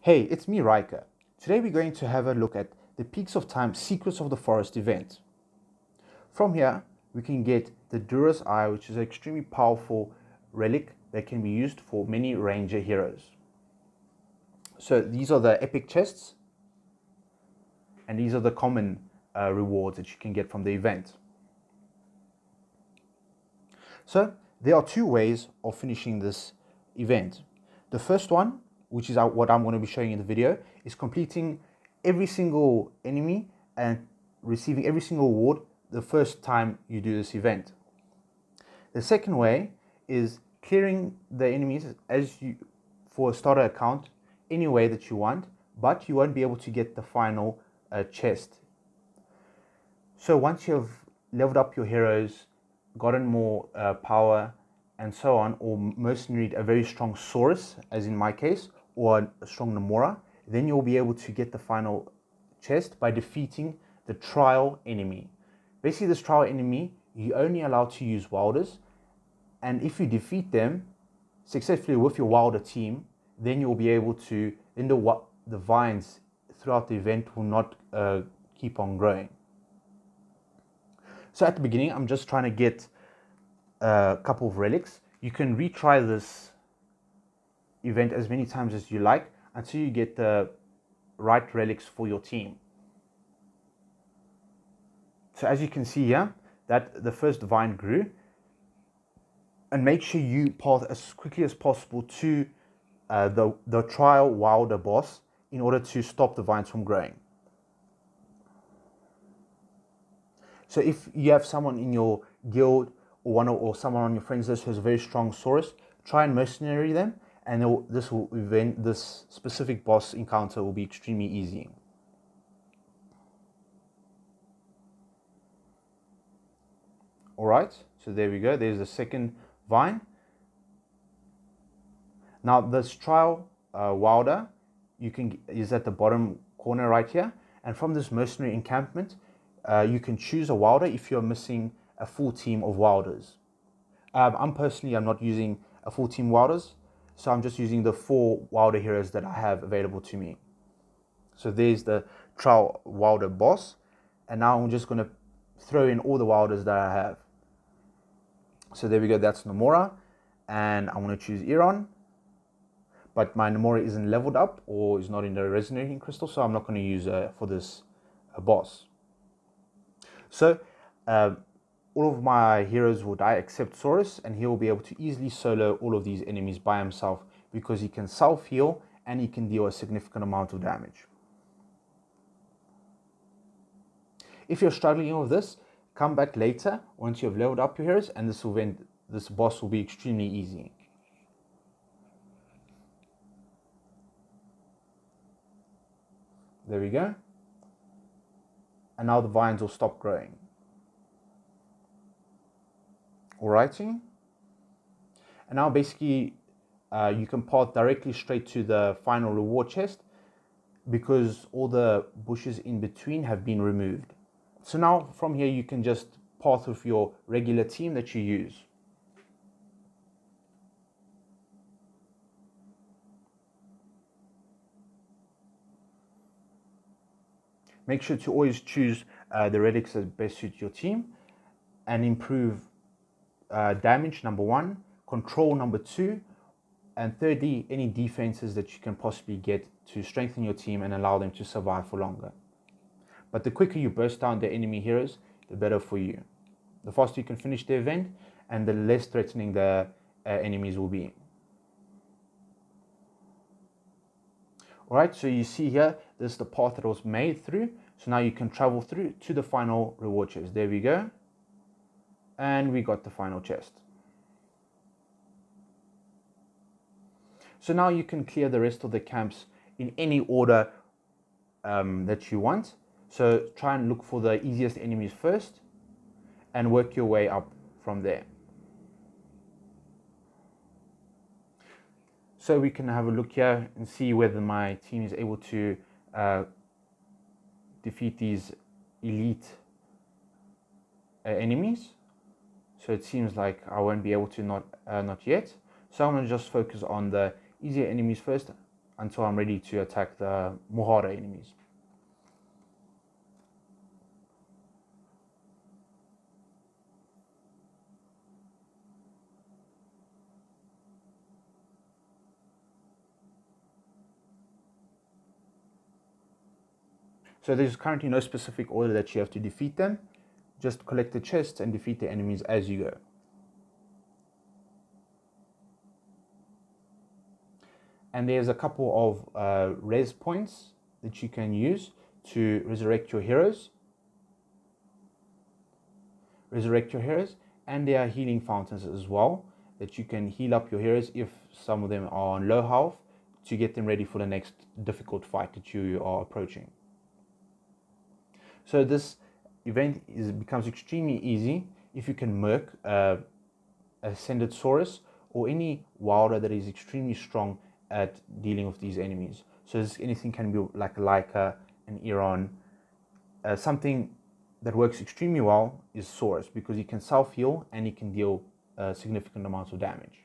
Hey, it's me, Riker. Today we're going to have a look at the Peaks of Time Secrets of the Forest event. From here, we can get the Dura's Eye, which is an extremely powerful relic that can be used for many ranger heroes. So these are the epic chests, and these are the common rewards that you can get from the event. So there are two ways of finishing this event. The first one, which is what I'm going to be showing in the video, is completing every single enemy and receiving every single reward the first time you do this event. The second way is clearing the enemies for a starter account any way that you want, but you won't be able to get the final chest. So once you've leveled up your heroes, gotten more power and so on, or mercenary a very strong Saurus, as in my case, or a strong Namora, then you'll be able to get the final chest by defeating the trial enemy. Basically, this trial enemy, you're only allowed to use wilders, and if you defeat them successfully with your wilder team, then you'll be able to, then the vines throughout the event will not keep on growing. So at the beginning, I'm just trying to get a couple of relics. You can retry this event as many times as you like until you get the right relics for your team. So as you can see here, that the first vine grew, and make sure you path as quickly as possible to the trial wilder boss in order to stop the vines from growing. So if you have someone in your guild or someone on your friends list who has a very strong Saurus, try and mercenary them, and this specific boss encounter will be extremely easy. Alright, so there we go, there's the second vine. Now this trial wilder is at the bottom corner right here, and from this mercenary encampment you can choose a wilder if you're missing a full team of wilders. I'm not using a full team wilders, so I'm just using the 4 wilder heroes that I have available to me. So there's the trial wilder boss, and now I'm just going to throw in all the wilders that I have. So there we go, that's Namora, and I'm going to choose Iron, but my Namora isn't leveled up or is not in the resonating crystal, so I'm not going to use for this boss. So all of my heroes will die except Saurus, and he will be able to easily solo all of these enemies by himself because he can self-heal and he can deal a significant amount of damage. If you're struggling with this, come back later once you have leveled up your heroes, and this boss will be extremely easy. There we go. And now the vines will stop growing. Alrighty. And now basically you can path directly straight to the final reward chest because all the bushes in between have been removed. So now from here you can just path with your regular team that you use. Make sure to always choose the relics that best suit your team and improve damage, number 1, control, number 2, and thirdly, any defenses that you can possibly get to strengthen your team and allow them to survive for longer. But the quicker you burst down the enemy heroes, the better for you. The faster you can finish the event, and the less threatening the enemies will be. Alright, so you see here, this is the path that was made through. So now you can travel through to the final reward chest. There we go. And we got the final chest. So now you can clear the rest of the camps in any order that you want. So try and look for the easiest enemies first and work your way up from there. So we can have a look here and see whether my team is able to defeat these elite enemies. So it seems like I won't be able to, not yet. So I'm going to just focus on the easier enemies first until I'm ready to attack the more harder enemies. So there's currently no specific order that you have to defeat them. Just collect the chests and defeat the enemies as you go. And there's a couple of res points that you can use to resurrect your heroes. And there are healing fountains as well that you can heal up your heroes if some of them are on low health, to get them ready for the next difficult fight that you are approaching. So this event becomes extremely easy if you can murk Ascended Saurus or any wilder that is extremely strong at dealing with these enemies. So anything can be like a Leica, an Iron. Something that works extremely well is Saurus, because he can self-heal and he can deal significant amounts of damage.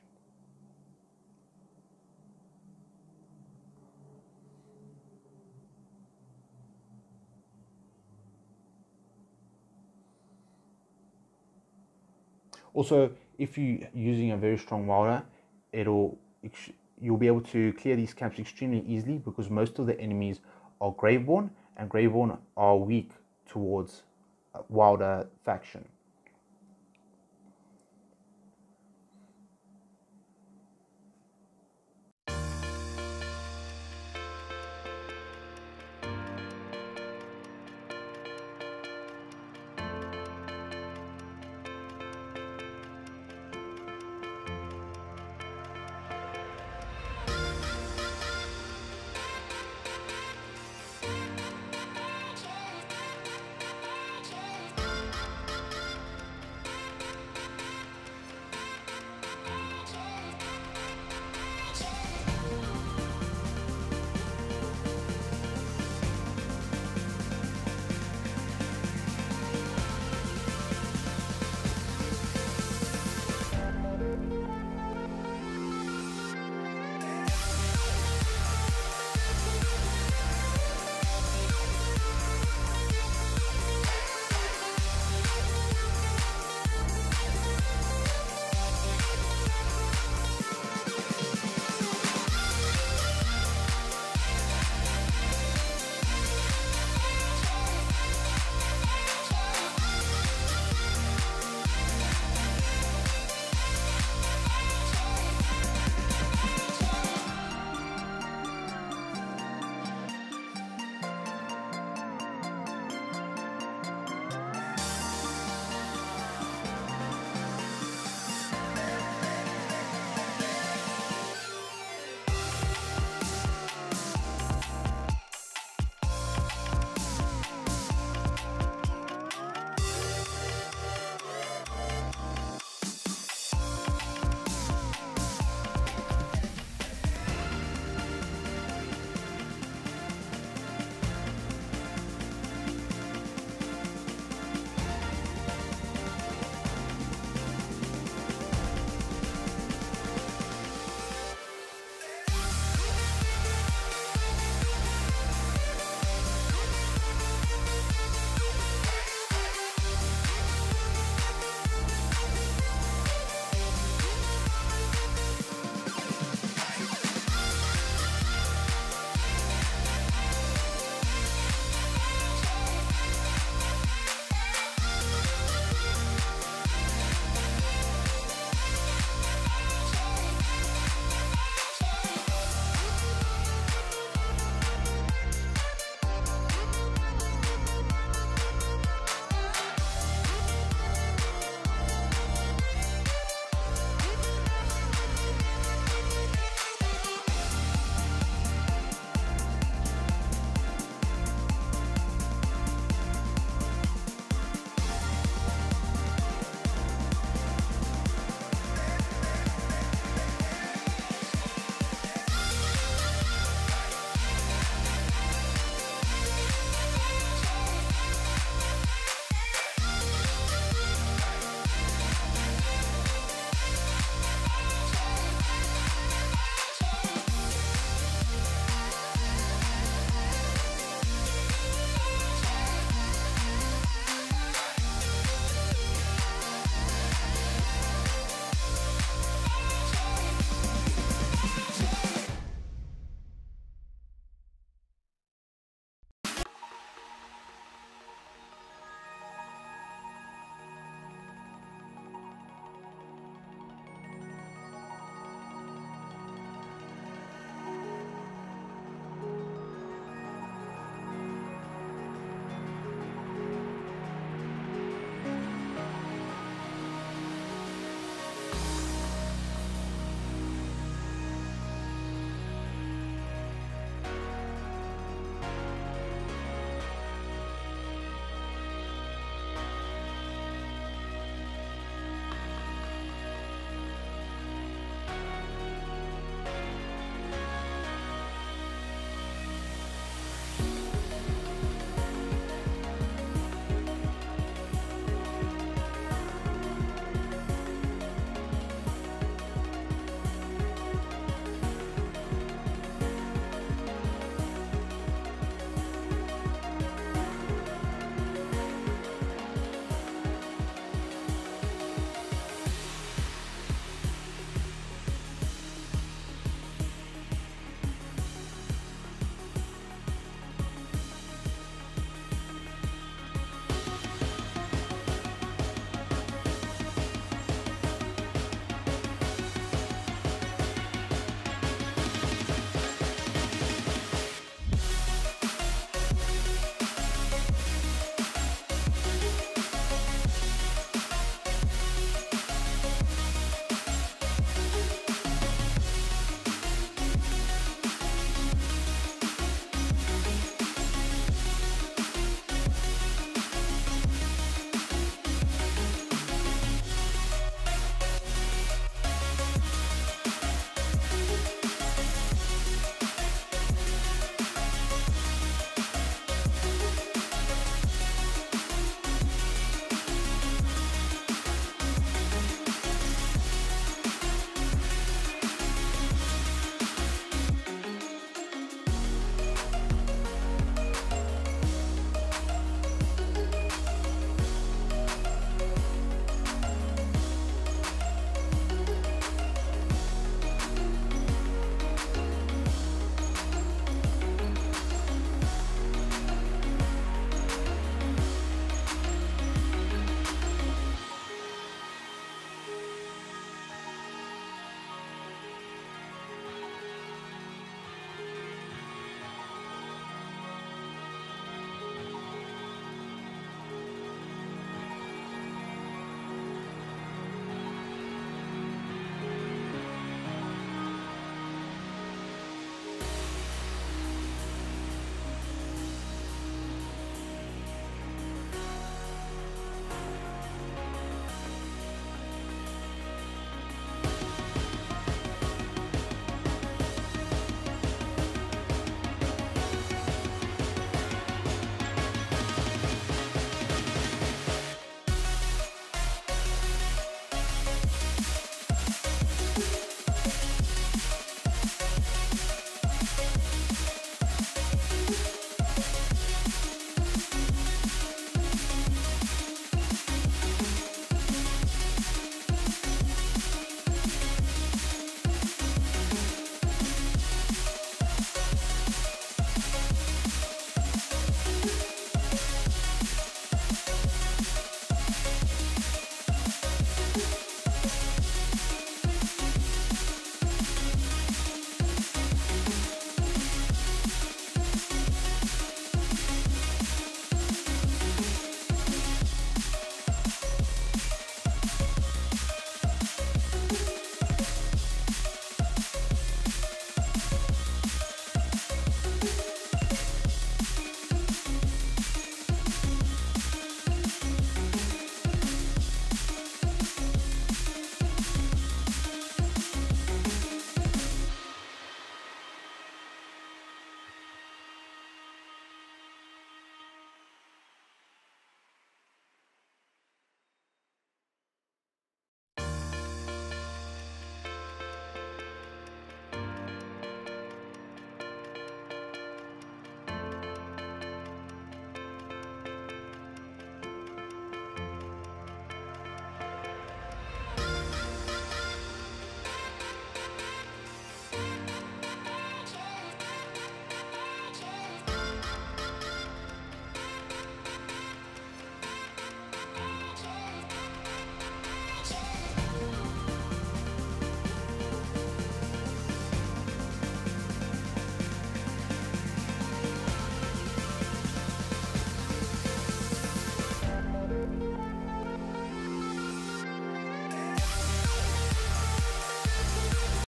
Also, if you're using a very strong wilder, you'll be able to clear these camps extremely easily, because most of the enemies are Graveborn, and Graveborn are weak towards wilder faction.